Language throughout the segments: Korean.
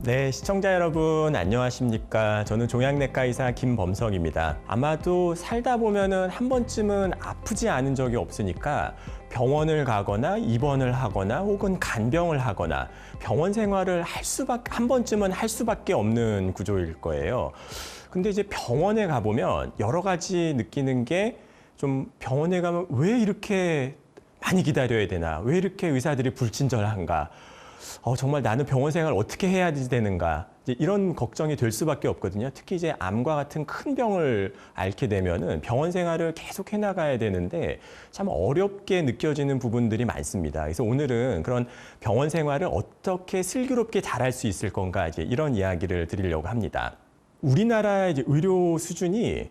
네, 시청자 여러분 안녕하십니까? 저는 종양내과 의사 김범석입니다. 아마도 살다 보면은 한 번쯤은 아프지 않은 적이 없으니까 병원을 가거나 입원을 하거나 혹은 간병을 하거나 병원 생활을 한 번쯤은 할 수밖에 없는 구조일 거예요. 근데 이제 병원에 가보면 여러 가지 느끼는 게 좀 병원에 가면 왜 이렇게 많이 기다려야 되나? 왜 이렇게 의사들이 불친절한가? 정말 나는 병원 생활 어떻게 해야 되는가? 이제 이런 걱정이 될 수밖에 없거든요. 특히 이제 암과 같은 큰 병을 앓게 되면은 병원 생활을 계속 해나가야 되는데 참 어렵게 느껴지는 부분들이 많습니다. 그래서 오늘은 그런 병원 생활을 어떻게 슬기롭게 잘할 수 있을 건가 이제 이런 이야기를 드리려고 합니다. 우리나라의 이제 의료 수준이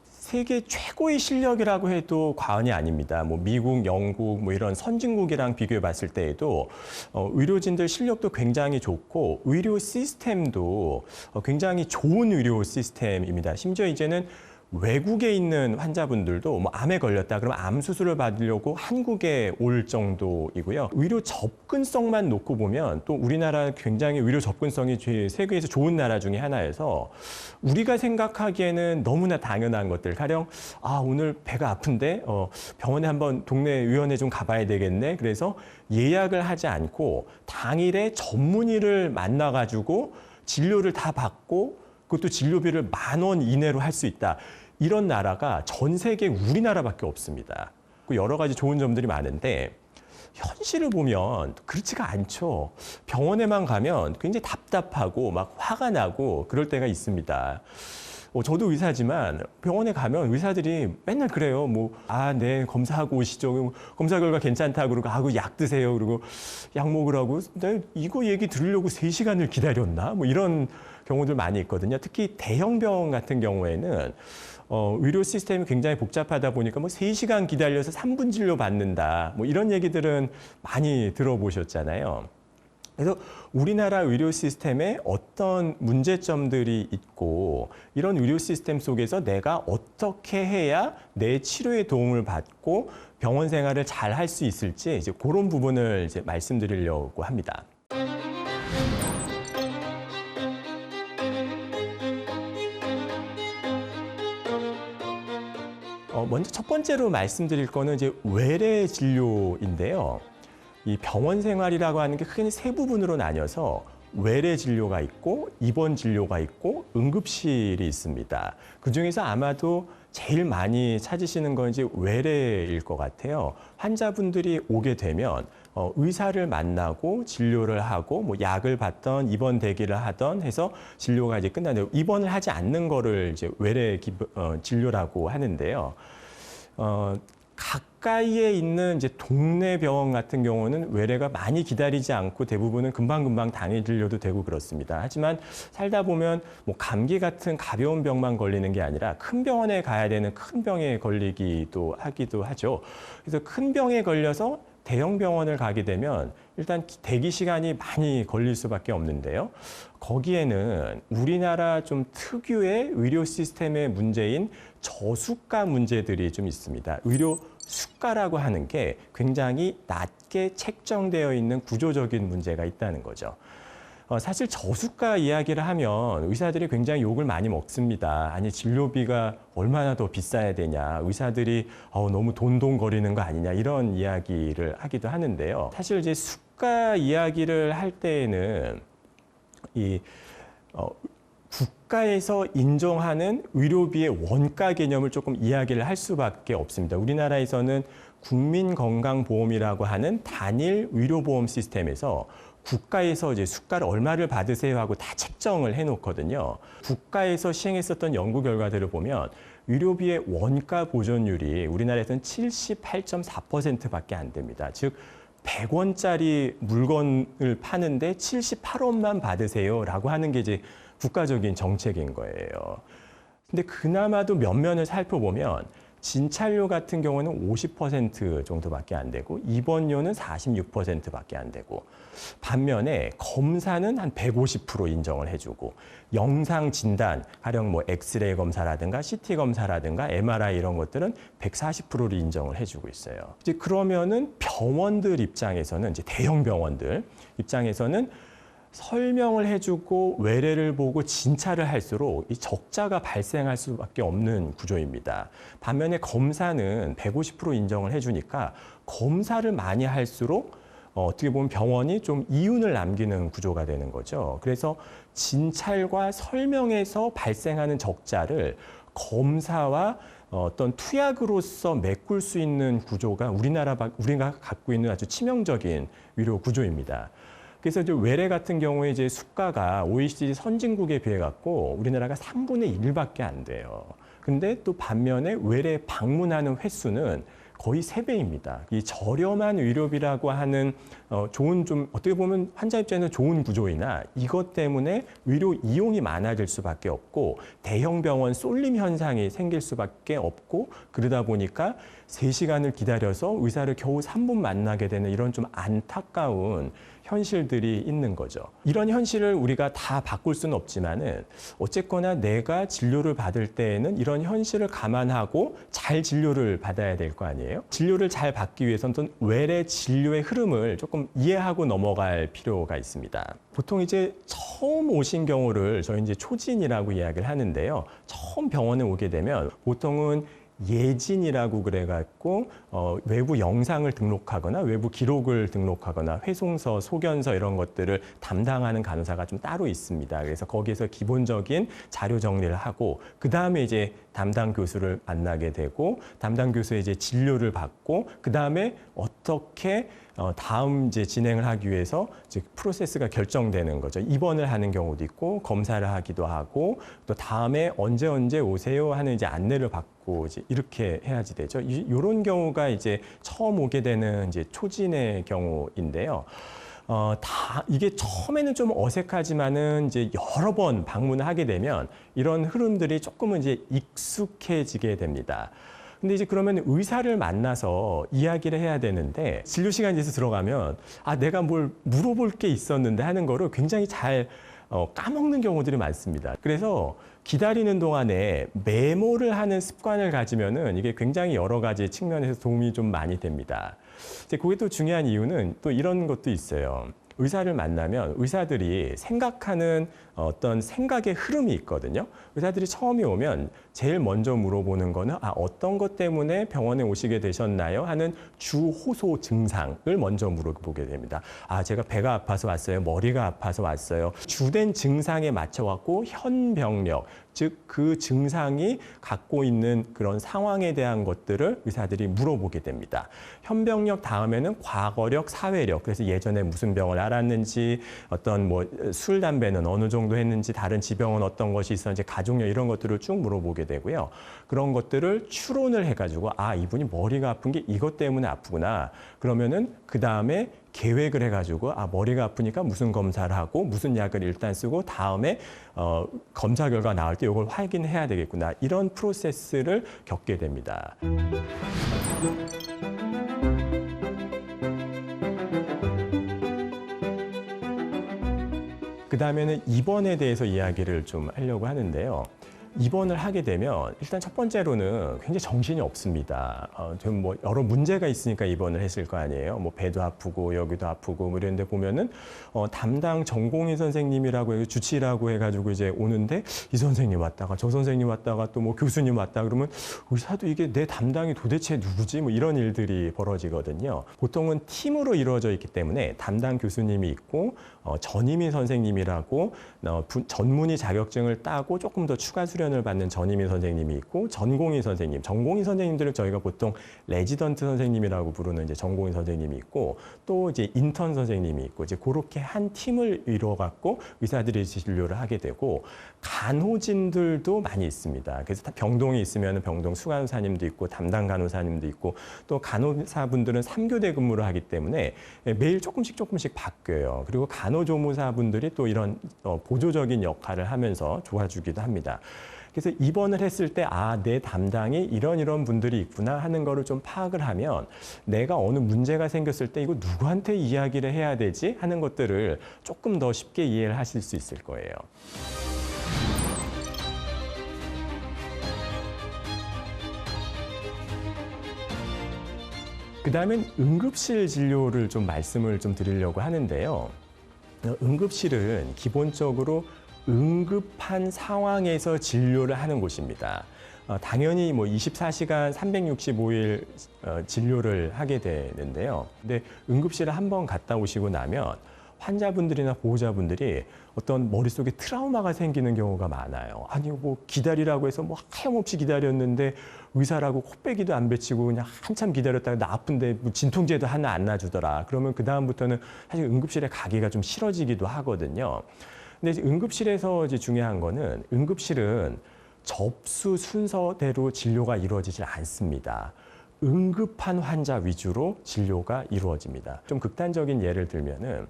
세계 최고의 실력이라고 해도 과언이 아닙니다. 뭐 미국, 영국, 뭐 이런 선진국이랑 비교해 봤을 때에도 의료진들 실력도 굉장히 좋고 의료 시스템도 굉장히 좋은 의료 시스템입니다. 심지어 이제는 외국에 있는 환자분들도 뭐 암에 걸렸다 그러면 암 수술을 받으려고 한국에 올 정도이고요. 의료 접근성만 놓고 보면 또 우리나라 굉장히 의료 접근성이 세계에서 좋은 나라 중에 하나여서 우리가 생각하기에는 너무나 당연한 것들, 가령 오늘 배가 아픈데 병원에 한번 동네 의원에 좀 가봐야 되겠네. 그래서 예약을 하지 않고 당일에 전문의를 만나가지고 진료를 다 받고 그것도 진료비를 10,000원 이내로 할 수 있다. 이런 나라가 전 세계 우리나라밖에 없습니다. 여러 가지 좋은 점들이 많은데 현실을 보면 그렇지가 않죠. 병원에만 가면 굉장히 답답하고 막 화가 나고 그럴 때가 있습니다. 저도 의사지만 병원에 가면 의사들이 맨날 그래요. 네, 검사하고 오시죠. 검사 결과 괜찮다 그러고, 약 드세요. 그리고 약 먹으라고. 나 이거 얘기 들으려고 3시간을 기다렸나? 이런 경우들 많이 있거든요. 특히 대형 병원 같은 경우에는 의료 시스템이 굉장히 복잡하다 보니까 3시간 기다려서 3분 진료 받는다. 이런 얘기들은 많이 들어보셨잖아요. 그래서 우리나라 의료 시스템에 어떤 문제점들이 있고 이런 의료 시스템 속에서 내가 어떻게 해야 내 치료에 도움을 받고 병원 생활을 잘 할 수 있을지 이제 그런 부분을 이제 말씀드리려고 합니다. 먼저 첫 번째로 말씀드릴 거는 이제 외래 진료인데요. 이 병원 생활이라고 하는 게 크게 세 부분으로 나뉘어서 외래 진료가 있고 입원 진료가 있고 응급실이 있습니다. 그중에서 아마도 제일 많이 찾으시는 건 이제 외래일 것 같아요. 환자분들이 오게 되면 의사를 만나고 진료를 하고 약을 받던 입원 대기를 하던 해서 진료가 이제 끝나는데 입원을 하지 않는 거를 이제 외래 진료라고 하는데요. 가까이에 있는 이제 동네 병원 같은 경우는 외래가 많이 기다리지 않고 대부분은 금방금방 당일 진료도 되고 그렇습니다. 하지만 살다 보면 감기 같은 가벼운 병만 걸리는 게 아니라 큰 병원에 가야 되는 큰 병에 걸리기도 하죠. 그래서 큰 병에 걸려서 대형 병원을 가게 되면 일단 대기 시간이 많이 걸릴 수밖에 없는데요. 거기에는 우리나라 좀 특유의 의료 시스템의 문제인 저수가 문제들이 좀 있습니다. 의료 수가라고 하는 게 굉장히 낮게 책정되어 있는 구조적인 문제가 있다는 거죠. 사실 저수가 이야기를 하면 의사들이 굉장히 욕을 많이 먹습니다. 아니, 진료비가 얼마나 더 비싸야 되냐. 의사들이 너무 돈돈거리는 거 아니냐. 이런 이야기를 하기도 하는데요. 사실 이제 수가 이야기를 할 때에는 국가에서 인정하는 의료비의 원가 개념을 조금 이야기를 할 수밖에 없습니다. 우리나라에서는 국민건강보험이라고 하는 단일 의료보험 시스템에서 국가에서 이제 수가를 얼마를 받으세요 하고 다 책정을 해놓거든요. 국가에서 시행했었던 연구 결과들을 보면 의료비의 원가 보존율이 우리나라에서는 78.4%밖에 안 됩니다. 즉 100원짜리 물건을 파는데 78원만 받으세요라고 하는 게 이제 국가적인 정책인 거예요. 근데 그나마도 면면을 살펴보면 진찰료 같은 경우는 50% 정도밖에 안 되고 입원료는 46%밖에 안 되고 반면에 검사는 한 150% 인정을 해주고 영상 진단, 가령 엑스레이 검사라든가 CT 검사라든가 MRI 이런 것들은 140%를 인정을 해주고 있어요. 이제 그러면은 병원들 입장에서는 이제 대형 병원들 입장에서는 설명을 해주고 외래를 보고 진찰을 할수록 이 적자가 발생할 수밖에 없는 구조입니다. 반면에 검사는 150% 인정을 해주니까 검사를 많이 할수록 어떻게 보면 병원이 좀 이윤을 남기는 구조가 되는 거죠. 그래서 진찰과 설명에서 발생하는 적자를 검사와 어떤 투약으로서 메꿀 수 있는 구조가 우리가 갖고 있는 아주 치명적인 의료 구조입니다. 그래서 이제 외래 같은 경우에 이제 수가가 OECD 선진국에 비해 갖고 우리나라가 3분의 1밖에 안 돼요. 근데 또 반면에 외래 방문하는 횟수는 거의 3배입니다. 이 저렴한 의료비라고 하는 좋은 좀 어떻게 보면 환자 입장에서 좋은 구조이나 이것 때문에 의료 이용이 많아질 수밖에 없고 대형 병원 쏠림 현상이 생길 수밖에 없고 그러다 보니까 3시간을 기다려서 의사를 겨우 3분 만나게 되는 이런 좀 안타까운 현실들이 있는 거죠. 이런 현실을 우리가 다 바꿀 수는 없지만은 어쨌거나 내가 진료를 받을 때에는 이런 현실을 감안하고 잘 진료를 받아야 될 거 아니에요? 진료를 잘 받기 위해서는 외래 진료의 흐름을 조금 이해하고 넘어갈 필요가 있습니다. 보통 이제 처음 오신 경우를 저희 이제 초진이라고 이야기를 하는데요. 처음 병원에 오게 되면 보통은 예진이라고 그래갖고 외부 영상을 등록하거나 외부 기록을 등록하거나 회송서, 소견서 이런 것들을 담당하는 간호사가 좀 따로 있습니다. 그래서 거기에서 기본적인 자료 정리를 하고 그 다음에 이제 담당 교수를 만나게 되고 담당 교수의 이제 진료를 받고 그 다음에 어떻게 다음 이제 진행을 하기 위해서 이제 프로세스가 결정되는 거죠. 입원을 하는 경우도 있고 검사를 하기도 하고 또 다음에 언제 오세요 하는 이제 안내를 받고 이제 이렇게 해야지 되죠. 이런 경우가 이제 처음 오게 되는 이제 초진의 경우인데요. 이게 처음에는 좀 어색하지만은 이제 여러 번 방문을 하게 되면 이런 흐름들이 조금은 이제 익숙해지게 됩니다. 근데 이제 그러면 의사를 만나서 이야기를 해야 되는데 진료 시간이 돼서 들어가면 내가 뭘 물어볼 게 있었는데 하는 거를 굉장히 잘 까먹는 경우들이 많습니다. 그래서 기다리는 동안에 메모를 하는 습관을 가지면은 이게 굉장히 여러 가지 측면에서 도움이 좀 많이 됩니다. 이제 그게 또 중요한 이유는 또 이런 것도 있어요. 의사를 만나면 의사들이 생각하는 어떤 생각의 흐름이 있거든요. 의사들이 처음에 오면 제일 먼저 물어보는 거는 어떤 것 때문에 병원에 오시게 되셨나요? 하는 주호소 증상을 먼저 물어보게 됩니다. 제가 배가 아파서 왔어요. 머리가 아파서 왔어요. 주된 증상에 맞춰갖고 현병력, 즉 그 증상이 갖고 있는 그런 상황에 대한 것들을 의사들이 물어보게 됩니다. 현병력 다음에는 과거력, 사회력, 그래서 예전에 무슨 병을 앓았는지, 어떤 뭐 술, 담배는 어느 정도 했는지, 다른 지병은 어떤 것이 있었는지, 가족력 이런 것들을 쭉 물어보게 되고요. 그런 것들을 추론을 해가지고 이분이 머리가 아픈 게 이것 때문에 아프구나. 그러면은 그 다음에 계획을 해가지고 머리가 아프니까 무슨 검사를 하고 무슨 약을 일단 쓰고 다음에 검사 결과 나올 때 이걸 확인해야 되겠구나. 이런 프로세스를 겪게 됩니다. 그 다음에는 입원에 대해서 이야기를 좀 하려고 하는데요. 입원을 하게 되면 일단 첫 번째로는 굉장히 정신이 없습니다. 좀 뭐 여러 문제가 있으니까 입원을 했을 거 아니에요. 뭐 배도 아프고 여기도 아프고 뭐 이런데 보면은 담당 전공의 선생님이라고 해서 주치라고 해가지고 이제 오는데 이 선생님 왔다가 저 선생님 왔다가 또 뭐 교수님 왔다 그러면 의사도 이게 내 담당이 도대체 누구지? 뭐 이런 일들이 벌어지거든요. 보통은 팀으로 이루어져 있기 때문에 담당 교수님이 있고 전임의 선생님이라고 전문의 자격증을 따고 조금 더 추가 수련을 받는 전임의 선생님이 있고 전공의 선생님, 전공의 선생님들을 저희가 보통 레지던트 선생님이라고 부르는 이제 전공의 선생님이 있고 또 이제 인턴 선생님이 있고 이제 그렇게 한 팀을 이루어 갖고 의사들이 진료를 하게 되고 간호진들도 많이 있습니다. 그래서 병동이 있으면 병동 수간호사님도 있고 담당 간호사님도 있고 또 간호사분들은 3교대 근무를 하기 때문에 매일 조금씩 바뀌어요. 그리고 간호조무사분들이 또 이런 보조적인 역할을 하면서 도와주기도 합니다. 그래서 입원을 했을 때 내 담당이 이런 분들이 있구나 하는 거를 좀 파악을 하면 내가 어느 문제가 생겼을 때 이거 누구한테 이야기를 해야 되지 하는 것들을 조금 더 쉽게 이해를 하실 수 있을 거예요. 그 다음엔 응급실 진료를 좀 말씀을 좀 드리려고 하는데요. 응급실은 기본적으로 응급한 상황에서 진료를 하는 곳입니다. 당연히 뭐 24시간 365일 진료를 하게 되는데요. 근데 응급실에 한번 갔다 오시고 나면 환자분들이나 보호자분들이 어떤 머릿속에 트라우마가 생기는 경우가 많아요. 아니 뭐 기다리라고 해서 뭐 하염없이 기다렸는데 의사라고 코빼기도 안 배치고 그냥 한참 기다렸다가 나 아픈데 뭐 진통제도 하나 안 놔주더라. 그러면 그 다음부터는 사실 응급실에 가기가 좀 싫어지기도 하거든요. 근데 이제 응급실에서 이제 중요한 거는 응급실은 접수 순서대로 진료가 이루어지질 않습니다. 응급한 환자 위주로 진료가 이루어집니다. 좀 극단적인 예를 들면은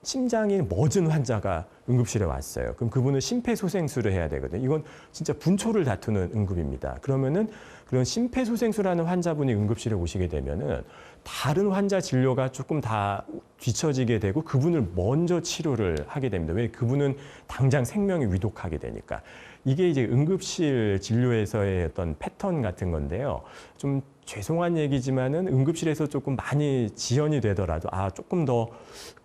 심장이 멎은 환자가 응급실에 왔어요. 그럼 그분은 심폐소생술을 해야 되거든요. 이건 진짜 분초를 다투는 응급입니다. 그러면은 그런 심폐소생술하는 환자분이 응급실에 오시게 되면은 다른 환자 진료가 조금 다 뒤처지게 되고 그분을 먼저 치료를 하게 됩니다. 왜? 그분은 당장 생명이 위독하게 되니까. 이게 이제 응급실 진료에서의 어떤 패턴 같은 건데요. 좀 죄송한 얘기지만은 응급실에서 조금 많이 지연이 되더라도 조금 더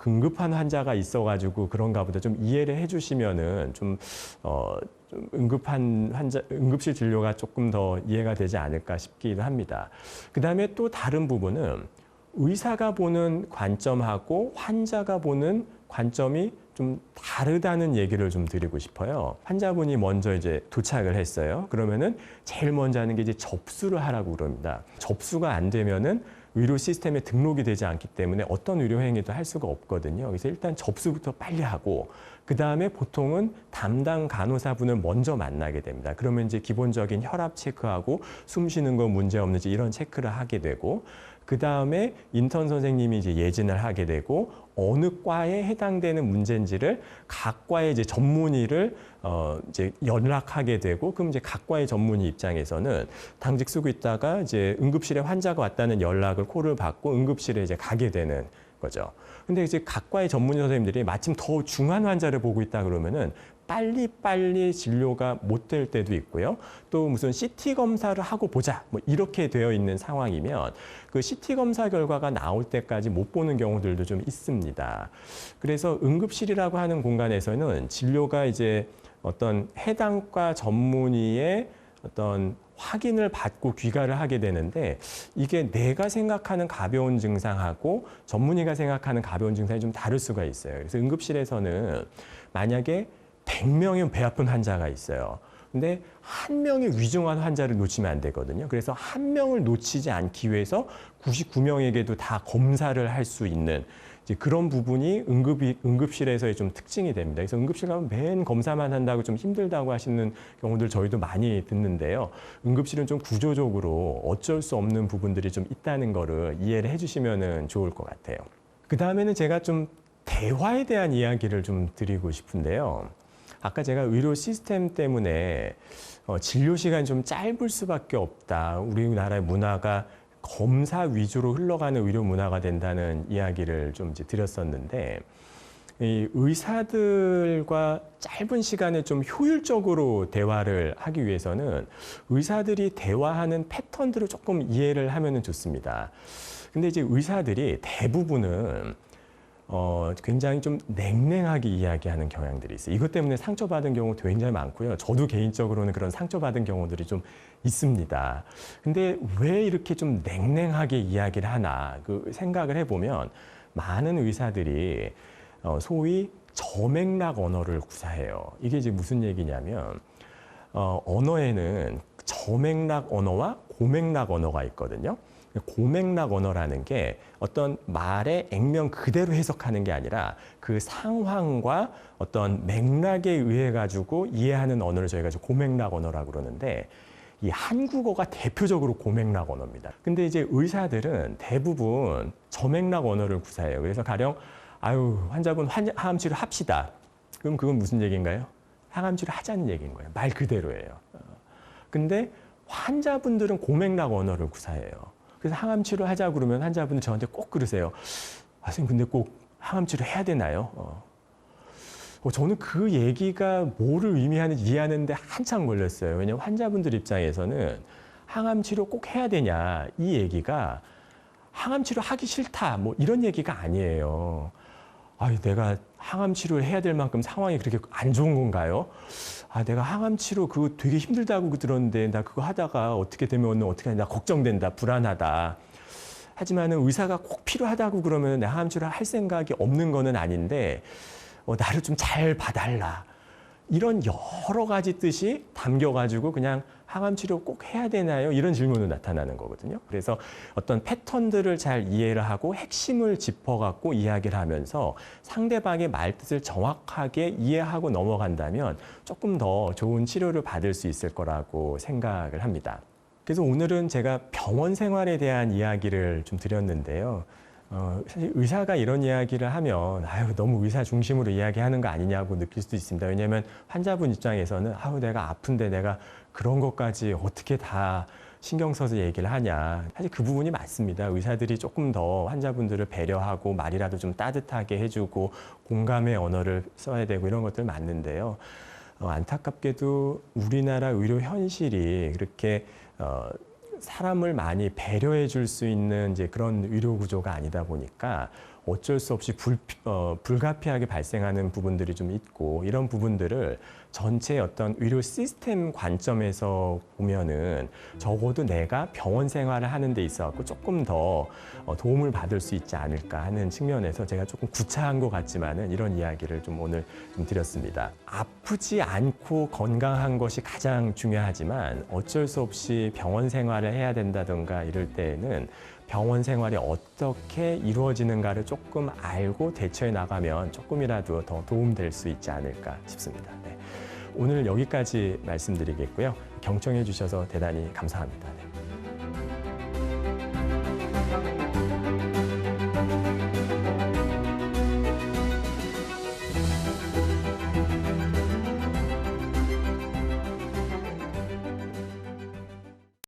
긴급한 환자가 있어가지고 그런가 보다 좀 이해를 해주시면은 좀 응급한 환자, 응급실 진료가 조금 더 이해가 되지 않을까 싶기도 합니다. 그 다음에 또 다른 부분은 의사가 보는 관점하고 환자가 보는 관점이 좀 다르다는 얘기를 좀 드리고 싶어요. 환자분이 먼저 이제 도착을 했어요. 그러면은 제일 먼저 하는 게 이제 접수를 하라고 그럽니다. 접수가 안 되면은 의료 시스템에 등록이 되지 않기 때문에 어떤 의료 행위도 할 수가 없거든요. 그래서 일단 접수부터 빨리 하고 그 다음에 보통은 담당 간호사분을 먼저 만나게 됩니다. 그러면 이제 기본적인 혈압 체크하고 숨 쉬는 거 문제 없는지 이런 체크를 하게 되고 그 다음에 인턴 선생님이 이제 예진을 하게 되고 어느 과에 해당되는 문제인지를 각 과의 이제 전문의를 이제 연락하게 되고 그럼 이제 각 과의 전문의 입장에서는 당직 쓰고 있다가 이제 응급실에 환자가 왔다는 연락을 콜을 받고 응급실에 이제 가게 되는 거죠. 근데 이제 각 과의 전문의 선생님들이 마침 더 중한 환자를 보고 있다 그러면은 빨리 진료가 못 될 때도 있고요. 또 무슨 CT 검사를 하고 보자 뭐 이렇게 되어 있는 상황이면 그 CT 검사 결과가 나올 때까지 못 보는 경우들도 좀 있습니다. 그래서 응급실이라고 하는 공간에서는 진료가 이제 어떤 해당 과 전문의의 어떤 확인을 받고 귀가를 하게 되는데 이게 내가 생각하는 가벼운 증상하고 전문의가 생각하는 가벼운 증상이 좀 다를 수가 있어요. 그래서 응급실에서는 만약에 100명의 배 아픈 환자가 있어요. 근데 한 명의 위중한 환자를 놓치면 안 되거든요. 그래서 한 명을 놓치지 않기 위해서 99명에게도 다 검사를 할 수 있는 이제 그런 부분이 응급실에서의 좀 특징이 됩니다. 그래서 응급실 가면 맨 검사만 한다고 좀 힘들다고 하시는 경우들 저희도 많이 듣는데요. 응급실은 좀 구조적으로 어쩔 수 없는 부분들이 좀 있다는 거를 이해를 해주시면 좋을 것 같아요. 그 다음에는 제가 좀 대화에 대한 이야기를 좀 드리고 싶은데요. 아까 제가 의료 시스템 때문에 진료 시간이 좀 짧을 수밖에 없다. 우리나라의 문화가 검사 위주로 흘러가는 의료 문화가 된다는 이야기를 좀 이제 드렸었는데 이 의사들과 짧은 시간에 좀 효율적으로 대화를 하기 위해서는 의사들이 대화하는 패턴들을 조금 이해를 하면 좋습니다. 근데 이제 의사들이 대부분은 굉장히 좀 냉랭하게 이야기하는 경향들이 있어요. 이것 때문에 상처받은 경우도 굉장히 많고요. 저도 개인적으로는 그런 상처받은 경우들이 좀 있습니다. 근데 왜 이렇게 좀 냉랭하게 이야기를 하나 그 생각을 해보면 많은 의사들이 소위 저맥락 언어를 구사해요. 이게 이제 무슨 얘기냐면 언어에는 저맥락 언어와 고맥락 언어가 있거든요. 고맥락 언어라는 게 어떤 말의 액면 그대로 해석하는 게 아니라 그 상황과 어떤 맥락에 의해 가지고 이해하는 언어를 저희가 고맥락 언어라고 그러는데 이 한국어가 대표적으로 고맥락 언어입니다. 근데 이제 의사들은 대부분 저맥락 언어를 구사해요. 그래서 가령 환자분 항암 치료 합시다. 그럼 그건 무슨 얘기인가요? 항암 치료 하자는 얘기인 거예요. 말 그대로예요. 근데 환자분들은 고맥락 언어를 구사해요. 그래서 항암 치료 하자고 그러면 환자분들 저한테 꼭 그러세요. 선생님 근데 꼭 항암 치료 해야 되나요? 저는 그 얘기가 뭐를 의미하는지 이해하는데 한참 걸렸어요. 왜냐하면 환자분들 입장에서는 항암 치료 꼭 해야 되냐 이 얘기가 항암 치료 하기 싫다 뭐 이런 얘기가 아니에요. 내가 항암 치료를 해야 될 만큼 상황이 그렇게 안 좋은 건가요? 내가 항암 치료 그거 되게 힘들다고 들었는데 나 그거 하다가 어떻게 되면 어떻게 하냐, 나 걱정된다, 불안하다. 하지만은 의사가 꼭 필요하다고 그러면 내 항암 치료를 할 생각이 없는 거는 아닌데 나를 좀 잘 봐달라. 이런 여러 가지 뜻이 담겨가지고 그냥 항암 치료 꼭 해야 되나요? 이런 질문으로 나타나는 거거든요. 그래서 어떤 패턴들을 잘 이해를 하고 핵심을 짚어갖고 이야기를 하면서 상대방의 말뜻을 정확하게 이해하고 넘어간다면 조금 더 좋은 치료를 받을 수 있을 거라고 생각을 합니다. 그래서 오늘은 제가 병원 생활에 대한 이야기를 좀 드렸는데요. 사실 의사가 이런 이야기를 하면 너무 의사 중심으로 이야기하는 거 아니냐고 느낄 수도 있습니다. 왜냐하면 환자분 입장에서는 내가 아픈데 내가 그런 것까지 어떻게 다 신경 써서 얘기를 하냐. 사실 그 부분이 맞습니다. 의사들이 조금 더 환자분들을 배려하고 말이라도 좀 따뜻하게 해주고 공감의 언어를 써야 되고 이런 것들 맞는데요. 안타깝게도 우리나라 의료 현실이 그렇게 사람을 많이 배려해 줄 수 있는 이제 그런 의료 구조가 아니다 보니까 어쩔 수 없이 불가피하게 발생하는 부분들이 좀 있고, 이런 부분들을 전체 어떤 의료 시스템 관점에서 보면은 적어도 내가 병원 생활을 하는 데 있어 갖고 조금 더 도움을 받을 수 있지 않을까 하는 측면에서 제가 조금 구차한 것 같지만은 이런 이야기를 좀 오늘 좀 드렸습니다. 아프지 않고 건강한 것이 가장 중요하지만 어쩔 수 없이 병원 생활을 해야 된다든가 이럴 때에는 병원 생활이 어떻게 이루어지는가를 조금 알고 대처해 나가면 조금이라도 더 도움될 수 있지 않을까 싶습니다. 네. 오늘 여기까지 말씀드리겠고요. 경청해 주셔서 대단히 감사합니다. 네.